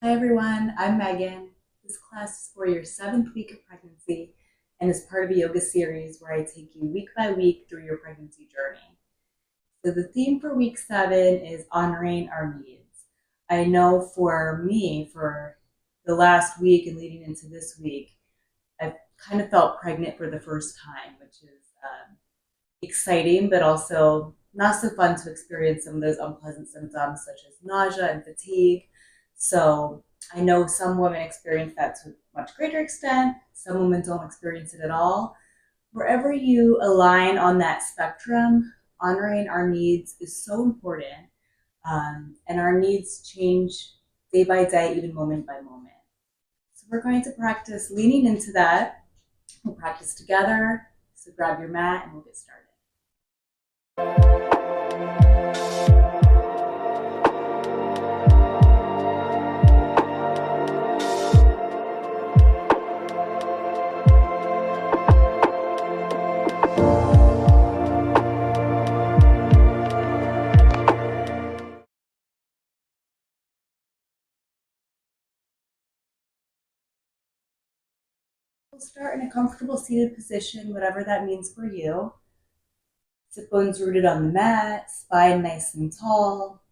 Hi everyone, I'm Megan. This class is for your 7th week of pregnancy and is part of a yoga series where I take you week by week through your pregnancy journey. So the theme for week 7 is honoring our needs. I know for me, for the last week and leading into this week, I've kind of felt pregnant for the first time, which is exciting, but also not so fun to experience some of those unpleasant symptoms such as nausea and fatigue. So I know some women experience that to a much greater extent. Some women don't experience it at all. Wherever you align on that spectrum, honoring our needs is so important. And our needs change day by day, even moment by moment. So we're going to practice leaning into that. We'll practice together. So grab your mat and we'll get started. We'll start in a comfortable seated position, whatever that means for you. Sit bones rooted on the mat, spine nice and tall,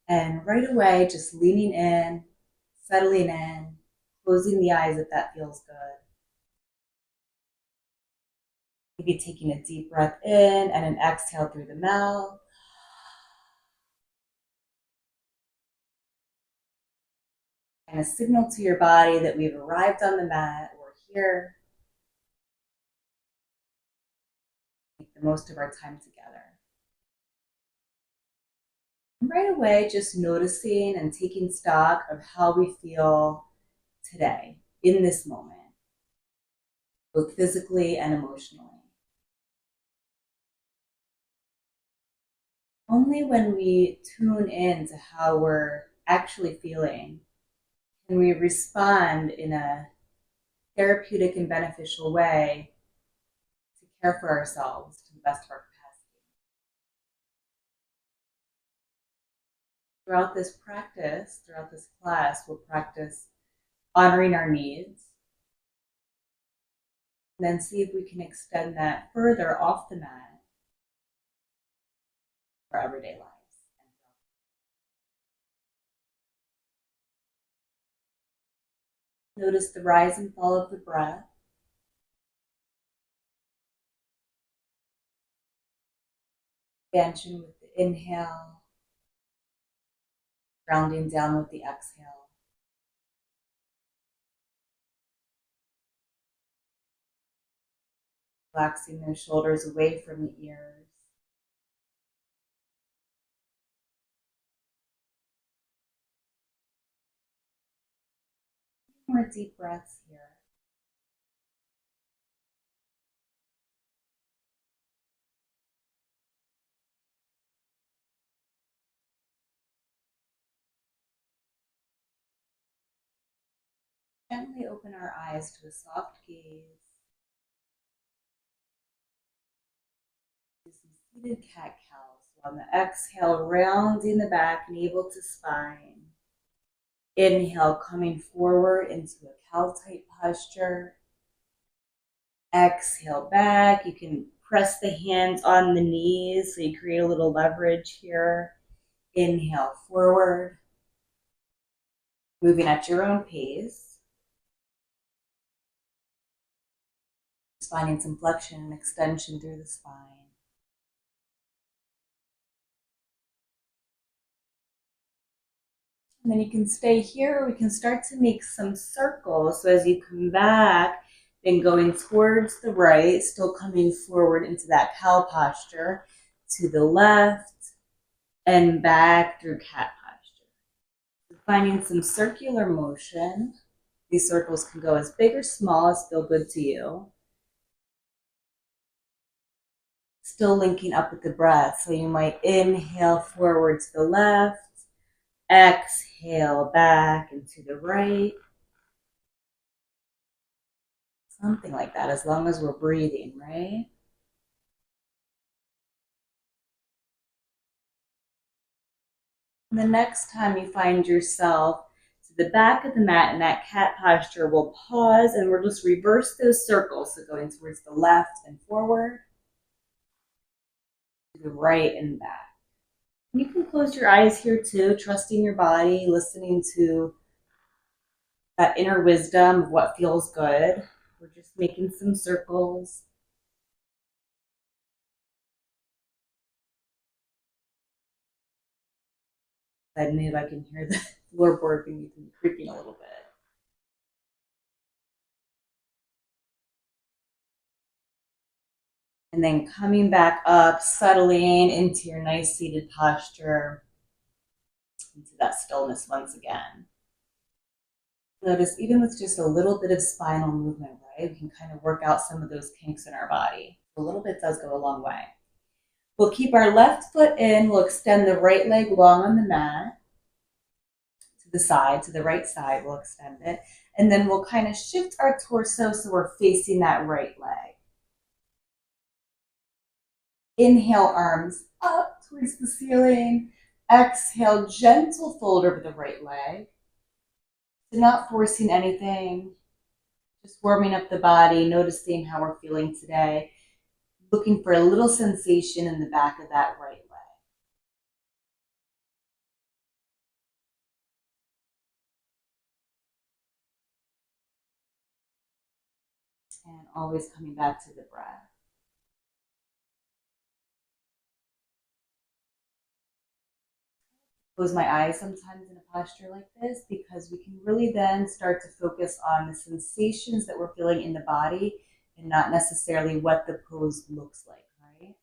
and right away just leaning in, settling in, closing the eyes if that feels good. Maybe taking a deep breath in and an exhale through the mouth. And a signal to your body that we've arrived on the mat, we're here. Make the most of our time together. And right away, just noticing and taking stock of how we feel today, in this moment, both physically and emotionally. Only when we tune in to how we're actually feeling can we respond in a therapeutic and beneficial way to care for ourselves to the best of our capacity. Throughout this practice, throughout this class, we'll practice honoring our needs, and then see if we can extend that further off the mat for everyday lives. Notice the rise and fall of the breath. Expansion with the inhale, grounding down with the exhale. Relaxing those shoulders away from the ears. More deep breaths here. Gently open our eyes to a soft gaze. Do some seated cat cows. So on the exhale, rounding the back, navel to spine. Inhale, coming forward into a cow-type posture. Exhale back. You can press the hands on the knees so you create a little leverage here. Inhale forward. Moving at your own pace. Just finding some flexion and extension through the spine. And then you can stay here, or we can start to make some circles. So as you come back, then going towards the right, still coming forward into that cow posture, to the left, and back through cat posture. Finding some circular motion. These circles can go as big or small as feel good to you. Still linking up with the breath. So you might inhale forward to the left, exhale back and to the right. Something like that, as long as we're breathing, right? And the next time you find yourself to the back of the mat in that cat posture. We'll pause and we'll just reverse those circles. So going towards the left and forward, to the right and back. You can close your eyes here too, trusting your body, listening to that inner wisdom of what feels good. We're just making some circles. I believe I can hear the floorboard beneath me creaking a little bit. And then coming back up, settling into your nice seated posture, into that stillness once again. Notice even with just a little bit of spinal movement, right, we can kind of work out some of those kinks in our body. A little bit does go a long way. We'll keep our left foot in. We'll extend the right leg long on the mat to the side, to the right side. We'll extend it. And then we'll kind of shift our torso so we're facing that right leg. Inhale, arms up towards the ceiling. Exhale, gentle fold over the right leg. So not forcing anything, just warming up the body, noticing how we're feeling today. Looking for a little sensation in the back of that right leg. And always coming back to the breath. Close my eyes sometimes in a posture like this because we can really then start to focus on the sensations that we're feeling in the body and not necessarily what the pose looks like, right?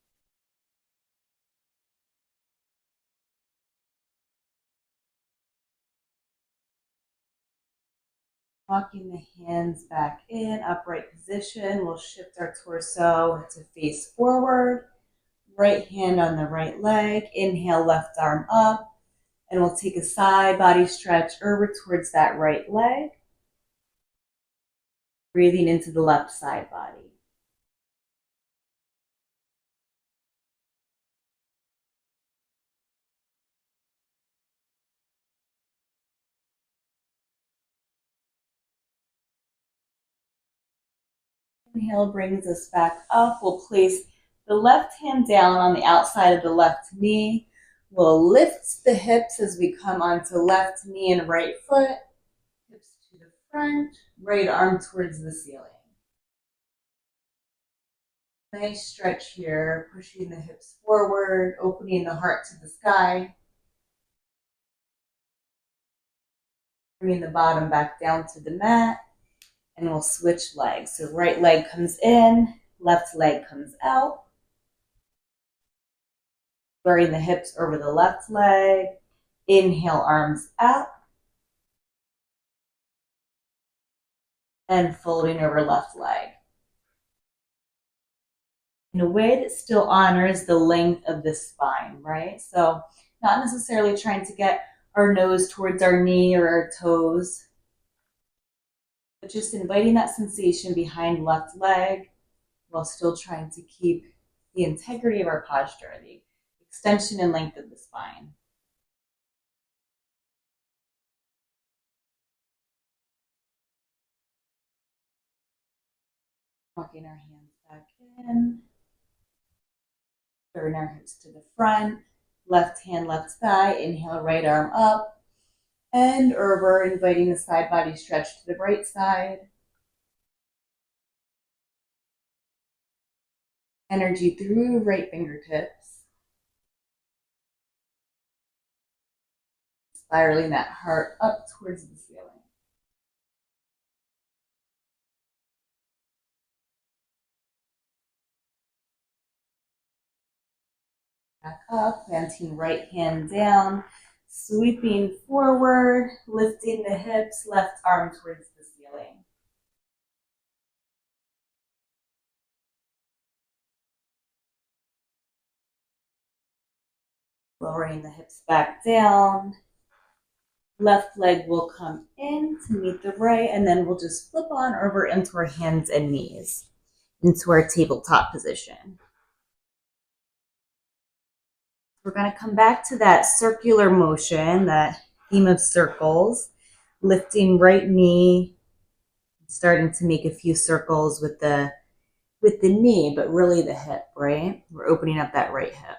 Walking the hands back in, upright position. We'll shift our torso to face forward. Right hand on the right leg. Inhale, left arm up. And we'll take a side body stretch over towards that right leg. Breathing into the left side body. Inhale brings us back up. We'll place the left hand down on the outside of the left knee. We'll lift the hips as we come onto left knee and right foot. Hips to the front, right arm towards the ceiling. Nice stretch here, pushing the hips forward, opening the heart to the sky. Bringing the bottom back down to the mat. And we'll switch legs. So right leg comes in, left leg comes out. Squaring the hips over the left leg. Inhale, arms out. And folding over left leg. In a way that still honors the length of the spine, right? So not necessarily trying to get our nose towards our knee or our toes, but just inviting that sensation behind left leg while still trying to keep the integrity of our posture, the extension and length of the spine. Walking our hands back in. Turn our hips to the front. Left hand, left thigh. Inhale, right arm up. And over, inviting the side body stretch to the right side. Energy through right fingertips. Spiraling that heart up towards the ceiling. Back up, planting right hand down, sweeping forward, lifting the hips, left arm towards the ceiling. Lowering the hips back down. Left leg will come in to meet the right, and then we'll just flip on over into our hands and knees, into our tabletop position. We're going to come back to that circular motion, that theme of circles. Lifting right knee, starting to make a few circles with the knee, but really the hip, right? We're opening up that right hip.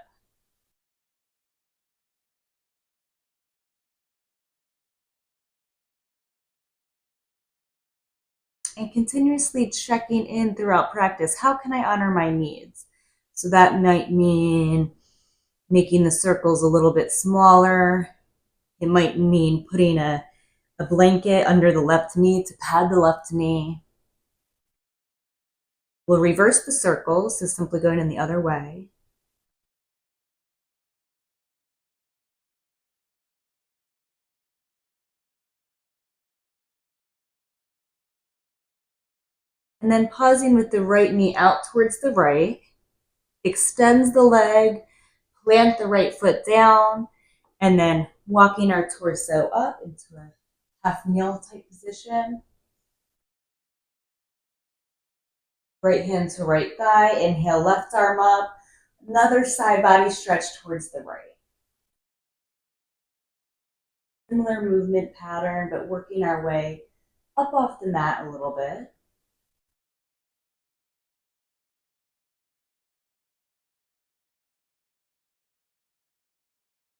And continuously checking in throughout practice. How can I honor my needs? So that might mean making the circles a little bit smaller. It might mean putting a blanket under the left knee to pad the left knee. We'll reverse the circles, so simply going in the other way. And then pausing with the right knee out towards the right, extends the leg, plant the right foot down, and then walking our torso up into a half kneel type position. Right hand to right thigh, inhale, left arm up, another side body stretch towards the right. Similar movement pattern, but working our way up off the mat a little bit.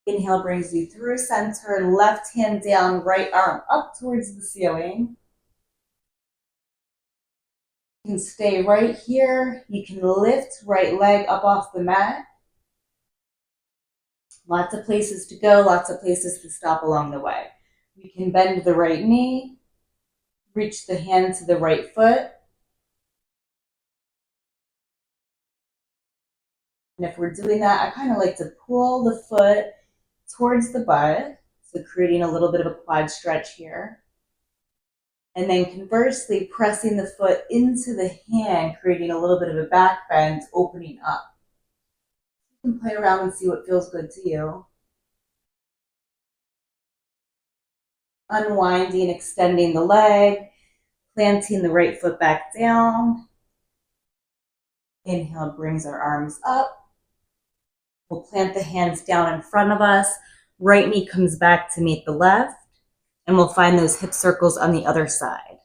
Inhale brings you through center, left hand down, right arm up towards the ceiling. You can stay right here. You can lift right leg up off the mat. Lots of places to go, lots of places to stop along the way. We can bend the right knee, reach the hand to the right foot. And if we're doing that, I kind of like to pull the foot towards the butt, so creating a little bit of a quad stretch here. And then conversely, pressing the foot into the hand, creating a little bit of a back bend, opening up. You can play around and see what feels good to you. Unwinding, extending the leg, planting the right foot back down. Inhale brings our arms up. We'll plant the hands down in front of us. Right knee comes back to meet the left. And we'll find those hip circles on the other side.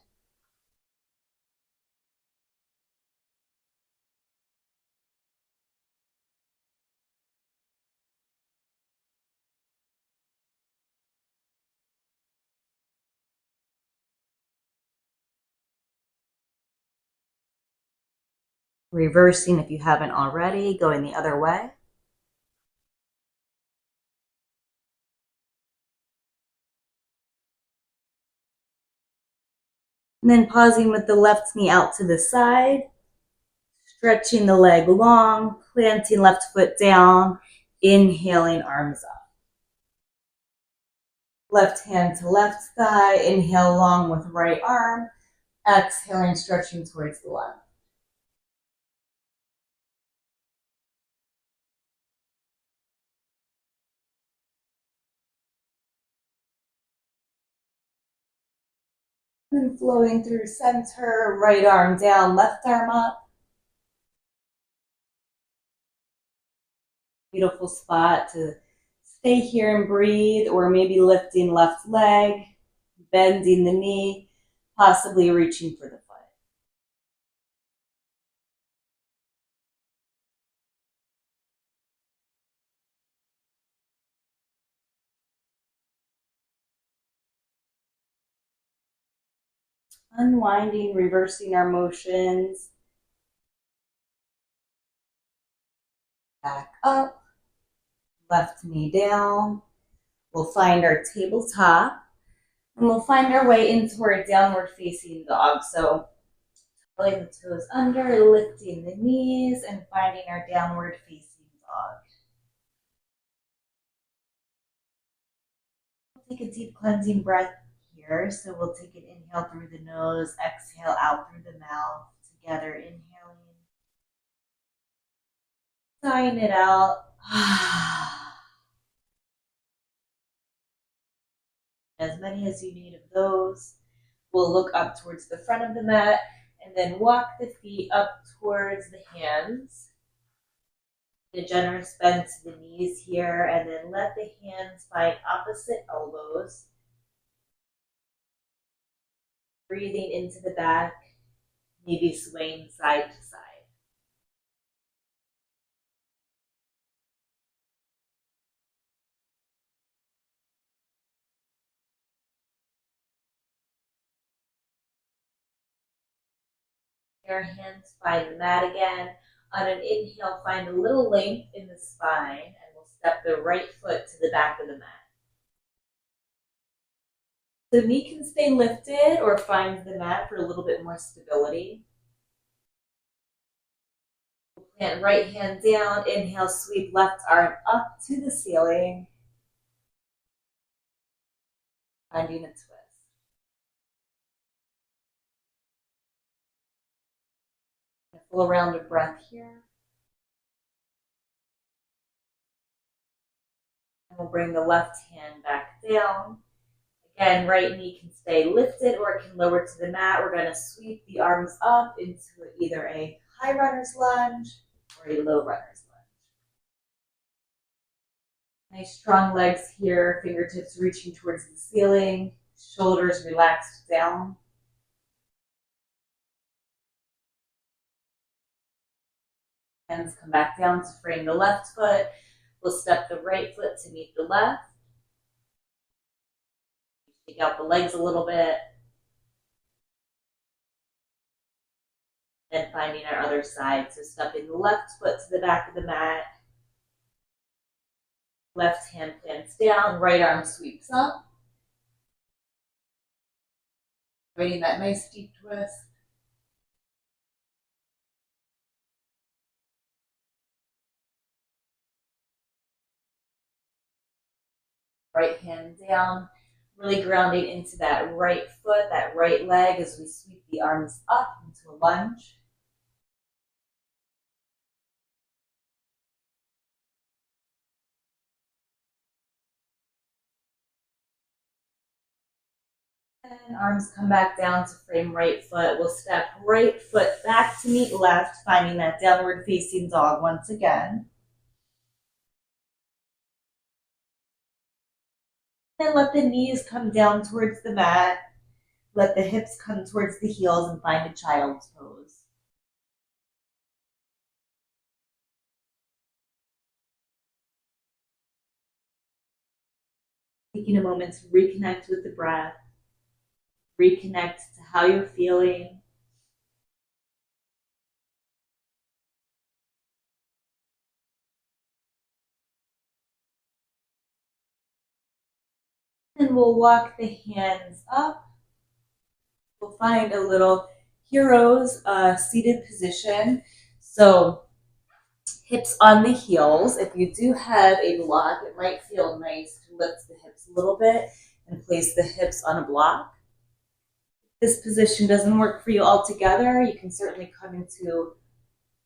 Reversing if you haven't already, going the other way. And then pausing with the left knee out to the side, stretching the leg long, planting left foot down, inhaling arms up. Left hand to left thigh, inhale long with right arm, exhaling, stretching towards the left. And then flowing through center, right arm down, left arm up. Beautiful spot to stay here and breathe, or maybe lifting left leg, bending the knee, possibly reaching for the foot. Unwinding, reversing our motions. Back up, left knee down. We'll find our tabletop, and we'll find our way into our downward facing dog. So pulling the toes under, lifting the knees, and finding our downward facing dog. We'll take a deep cleansing breath here. So we'll take an inhale through the nose, exhale out through the mouth. Together, inhaling, sighing it out. As many as you need of those. We'll look up towards the front of the mat and then walk the feet up towards the hands. A generous bend to the knees here, and then let the hands find opposite elbows. Breathing into the back, maybe swaying side to side. Your hands find the mat again. On an inhale, find a little length in the spine, and we'll step the right foot to the back of the mat. The knee can stay lifted or find the mat for a little bit more stability. We'll plant right hand down. Inhale, sweep left arm up to the ceiling. Finding a twist. A full round of breath here. And we'll bring the left hand back down. Again, right knee can stay lifted or it can lower to the mat. We're going to sweep the arms up into either a high runner's lunge or a low runner's lunge. Nice strong legs here, fingertips reaching towards the ceiling, shoulders relaxed down. Hands come back down to frame the left foot. We'll step the right foot to meet the left. Shake out the legs a little bit. Then finding our other side. So stepping the left foot to the back of the mat. Left hand plants down, right arm sweeps up. Creating that nice deep twist. Right hand down, really grounding into that right foot, that right leg as we sweep the arms up into a lunge. And arms come back down to frame right foot. We'll step right foot back to meet left, finding that downward facing dog once again. And let the knees come down towards the mat. Let the hips come towards the heels and find a child's pose. Taking a moment to reconnect with the breath, reconnect to how you're feeling. And we'll walk the hands up. We'll find a little hero's seated position. So hips on the heels. If you do have a block, it might feel nice to lift the hips a little bit and place the hips on a block. If this position doesn't work for you altogether, you can certainly come into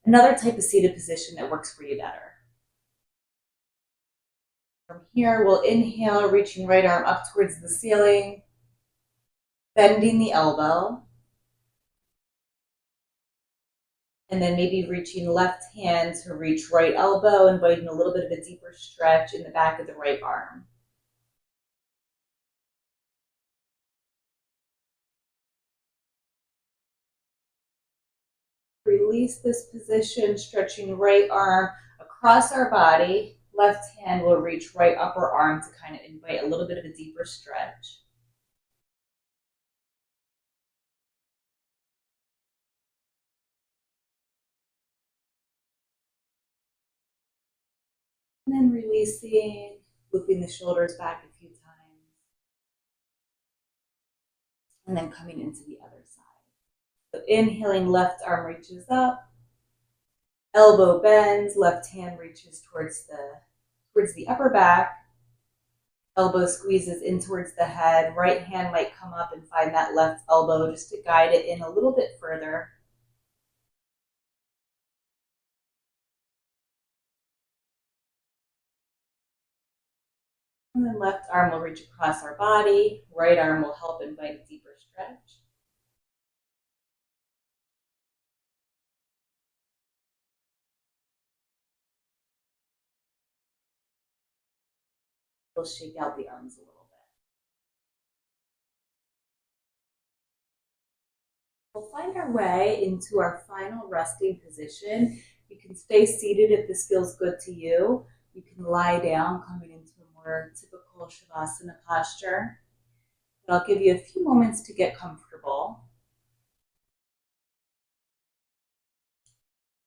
another type of seated position that works for you better. From here, we'll inhale, reaching right arm up towards the ceiling, bending the elbow, and then maybe reaching left hand to reach right elbow, inviting a little bit of a deeper stretch in the back of the right arm. Release this position, stretching right arm across our body. Left hand will reach right upper arm to kind of invite a little bit of a deeper stretch. And then releasing, looping the shoulders back a few times. And then coming into the other side. So inhaling, left arm reaches up. Elbow bends, left hand reaches towards the upper back. Elbow squeezes in towards the head. Right hand might come up and find that left elbow just to guide it in a little bit further. And then left arm will reach across our body. Right arm will help invite a deeper stretch. We'll shake out the arms a little bit. We'll find our way into our final resting position. You can stay seated if this feels good to you. You can lie down, coming into a more typical Shavasana posture. But I'll give you a few moments to get comfortable.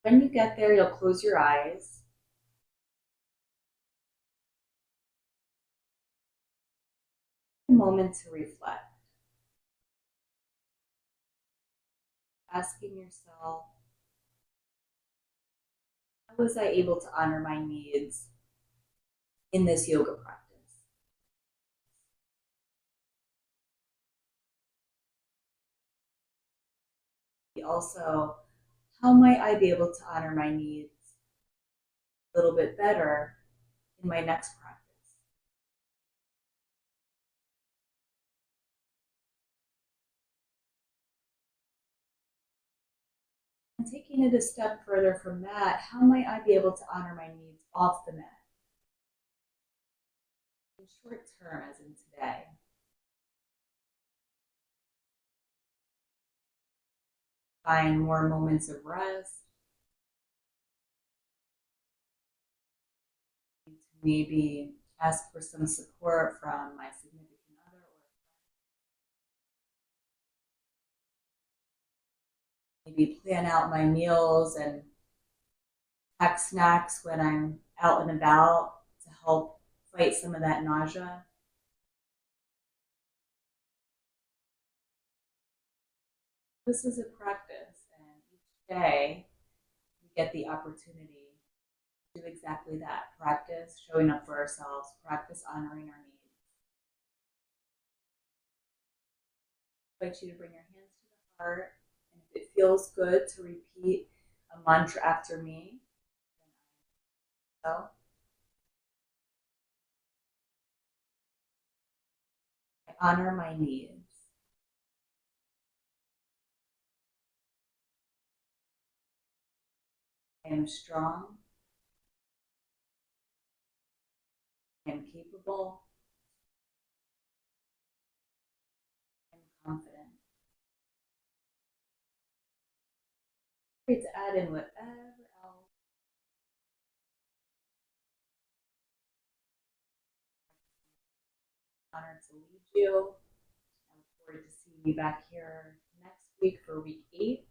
When you get there, you'll close your eyes. A moment to reflect, asking yourself, how was I able to honor my needs in this yoga practice? Also, how might I be able to honor my needs a little bit better in my next practice? And taking it a step further from that, how might I be able to honor my needs off the mat? In short term, as in today. Find more moments of rest. Maybe ask for some support from my significant other, or maybe plan out my meals and pack snacks when I'm out and about to help fight some of that nausea. This is a practice, and each day we get the opportunity to do exactly that. Practice showing up for ourselves, practice honoring our needs. I invite you to bring your hands to the heart, and if it feels good to repeat a mantra after me, so I honor my needs. I am strong. I am capable. I am confident. Great to add in whatever else honored to lead you. I look forward to seeing you back here next week for week 8.